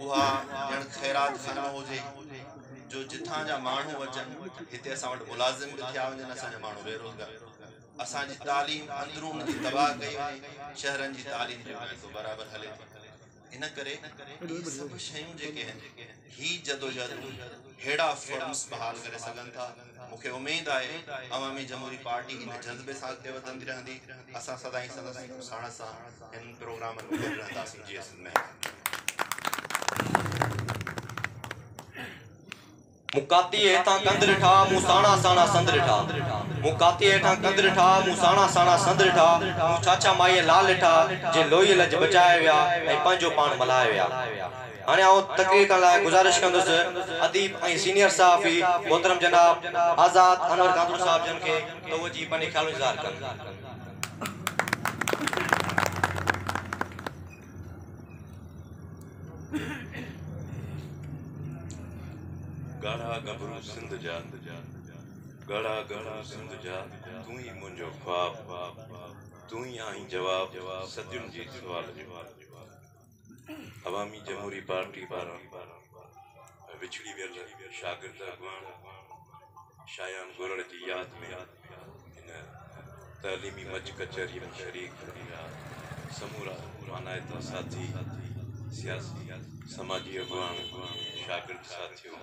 उहा ॼण ख़ैरात खानो हुजे जो जिथां जा माण्हू अचनि हिते असां वटि मुलाज़िम बि थिया वञनि, असांजा माण्हू बेरोज़गार, असांजी तालीम अंदरून नथी तबाह कई वञे, शहरनि जी तालीम जो बराबरि हले थी। इन करे इहे सभु शयूं जेके आहिनि ही जदोजहदूं हेड़ा फर्म्स बहाल करे सघनि था। मूंखे उमेद आहे अवामी जमहूरी पार्टी इन जज़्बे सां अॻिते वधंदी रहंदी। असां सदाईं साण सां इन प्रोग्रामनि में गॾु रहंदासीं। जी महिरबानी। मुकाती हेठां कंद ॾिठा मूं साणा साणा संद ॾिठा, मुकाती हेठां कंद ॾिठा मूं साणा साणा संद ॾिठा, मूं चाचा माईअ लाल ॾिठा जे लोही लज बचाए विया ऐं पंहिंजो पाण मल्हाए विया। हाणे आउं तकरीर करण लाइ गुज़ारिश कंदुसि अदीब ऐं सीनियर सहाफ़ी मोहतरम जनाब आज़ाद अनवर कादरू साहब जन खे त उहो जी पंहिंजे ख़्याल इज़हार कनि। गाढ़ा गबरू सिंध जा, गाढ़ा गबरू सिंध जा, तू ही मुंहिंजो ख्वाब, तू ही आहीं जवाब सदियुनि जी सुवाल जो। अवामी जमहूरी पार्टी पारां विछड़ी वियल शागिर्द अॻवान शायान गुरड़ जी यादि में इन तइलीमी मज कचहरी में शरीक थिया समूरा मानायता साथी, सियासी समाजी अॻवान, शागिर्द साथियों,